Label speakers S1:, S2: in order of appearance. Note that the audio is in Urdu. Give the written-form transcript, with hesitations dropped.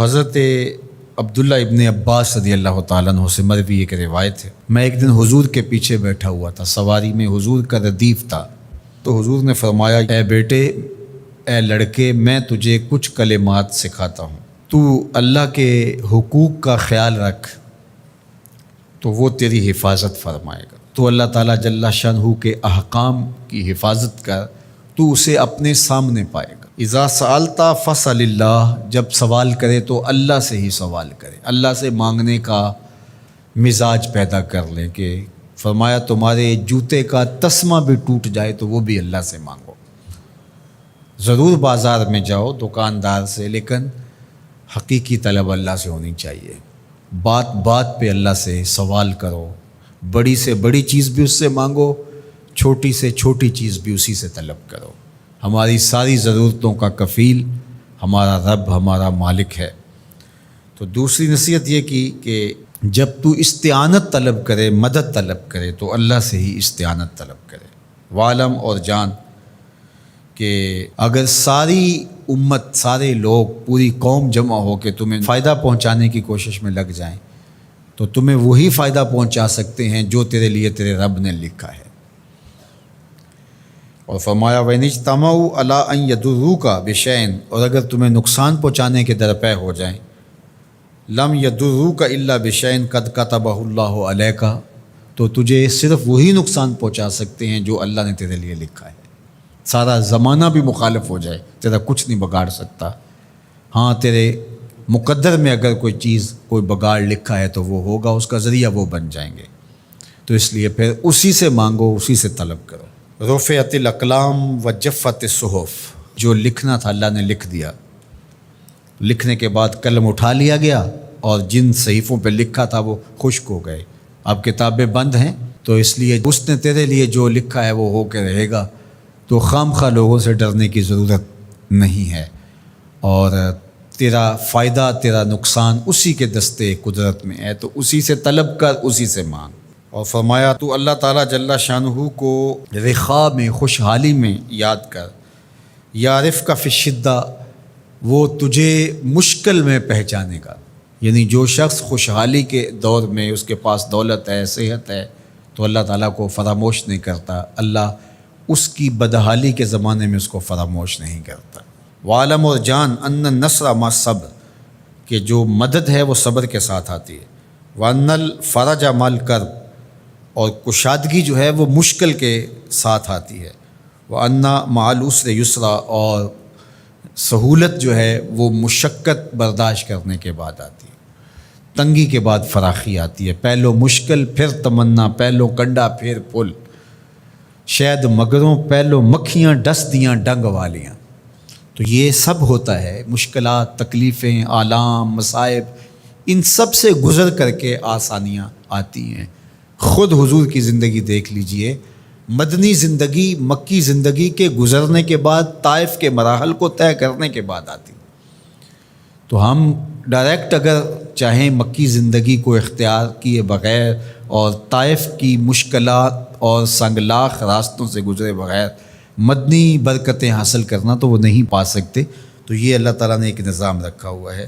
S1: حضرت عبداللہ ابن عباس رضی اللہ تعالیٰ عنہ سے مروی ایک روایت ہے، میں ایک دن حضور کے پیچھے بیٹھا ہوا تھا، سواری میں حضور کا ردیف تھا، تو حضور نے فرمایا، اے بیٹے، اے لڑکے، میں تجھے کچھ کلمات سکھاتا ہوں، تو اللہ کے حقوق کا خیال رکھ تو وہ تیری حفاظت فرمائے گا۔ تو اللہ تعالیٰ جل شانہ کے احکام کی حفاظت کر، تو اسے اپنے سامنے پائے گا۔ اذا سألت فاسأل اللہ، جب سوال کرے تو اللہ سے ہی سوال کرے، اللہ سے مانگنے کا مزاج پیدا کر لیں کہ فرمایا تمہارے جوتے کا تسمہ بھی ٹوٹ جائے تو وہ بھی اللہ سے مانگو۔ ضرور بازار میں جاؤ دکاندار سے، لیکن حقیقی طلب اللہ سے ہونی چاہیے۔ بات بات پہ اللہ سے سوال کرو، بڑی سے بڑی چیز بھی اس سے مانگو، چھوٹی سے چھوٹی چیز بھی اسی سے طلب کرو۔ ہماری ساری ضرورتوں کا کفیل ہمارا رب، ہمارا مالک ہے۔ تو دوسری نصیحت یہ کی کہ جب تو استعانت طلب کرے، مدد طلب کرے تو اللہ سے ہی استعانت طلب کرے۔ وعلم، اور جان کہ اگر ساری امت، سارے لوگ، پوری قوم جمع ہو کے تمہیں فائدہ پہنچانے کی کوشش میں لگ جائیں تو تمہیں وہی فائدہ پہنچا سکتے ہیں جو تیرے لیے تیرے رب نے لکھا ہے۔ اور فرمایا وَإِنِ اجْتَمَعُوا عَلَىٰ أَن يَضُرُّوكَ بِشَيْءٍ، اور اگر تمہیں نقصان پہنچانے کے درپے ہو جائیں، لَمْ يَضُرُّوكَ إِلَّا بِشَيْءٍ قَدْ كَتَبَهُ اللَّهُ عَلَيْكَ، تو تجھے صرف وہی نقصان پہنچا سکتے ہیں جو اللہ نے تیرے لیے لکھا ہے۔ سارا زمانہ بھی مخالف ہو جائے، تیرا کچھ نہیں بگاڑ سکتا۔ ہاں، تیرے مقدر میں اگر کوئی چیز، کوئی بگاڑ لکھا ہے تو وہ ہوگا، اس کا ذریعہ وہ بن جائیں گے۔ تو اس لیے پھر اسی سے مانگو، اسی سے طلب کرو۔ رفعت الاقلام وجفت الصحف، جو لکھنا تھا اللہ نے لکھ دیا، لکھنے کے بعد قلم اٹھا لیا گیا اور جن صحیفوں پہ لکھا تھا وہ خشک ہو گئے۔ اب کتابیں بند ہیں، تو اس لیے اس نے تیرے لیے جو لکھا ہے وہ ہو کے رہے گا، تو خام خواہ لوگوں سے ڈرنے کی ضرورت نہیں ہے، اور تیرا فائدہ، تیرا نقصان اسی کے دستے قدرت میں ہے، تو اسی سے طلب کر، اسی سے مانگ۔ اور فرمایا تو اللہ تعالیٰ جل شانہ کو رخاء میں، خوشحالی میں یاد کر، یعرفک فی الشدہ، وہ تجھے مشکل میں پہچانے گا۔ یعنی جو شخص خوشحالی کے دور میں اس کے پاس دولت ہے، صحت ہے، تو اللہ تعالیٰ کو فراموش نہیں کرتا، اللہ اس کی بدحالی کے زمانے میں اس کو فراموش نہیں کرتا۔ وعلم، اور جان، ان النصر مع الصبر، کہ جو مدد ہے وہ صبر کے ساتھ آتی ہے۔ وان الفرج مع الکرب، اور کشادگی جو ہے وہ مشکل کے ساتھ آتی ہے۔ وان مع العسر یسرا، اور سہولت جو ہے وہ مشقت برداشت کرنے کے بعد آتی ہے، تنگی کے بعد فراخی آتی ہے۔ پہلو مشکل پھر تمنا، پہلو کنڈا پھر پل، شاید مگروں پہلو مکھیاں ڈس دیاں ڈنگ والیاں۔ تو یہ سب ہوتا ہے، مشکلات، تکلیفیں، آلام، مصائب، ان سب سے گزر کر کے آسانیاں آتی ہیں۔ خود حضور کی زندگی دیکھ لیجئے، مدنی زندگی مکی زندگی کے گزرنے کے بعد، طائف کے مراحل کو طے کرنے کے بعد آتی۔ تو ہم ڈائریکٹ اگر چاہیں مکی زندگی کو اختیار کیے بغیر اور طائف کی مشکلات اور سنگلاخ راستوں سے گزرے بغیر مدنی برکتیں حاصل کرنا، تو وہ نہیں پا سکتے۔ تو یہ اللہ تعالیٰ نے ایک نظام رکھا ہوا ہے۔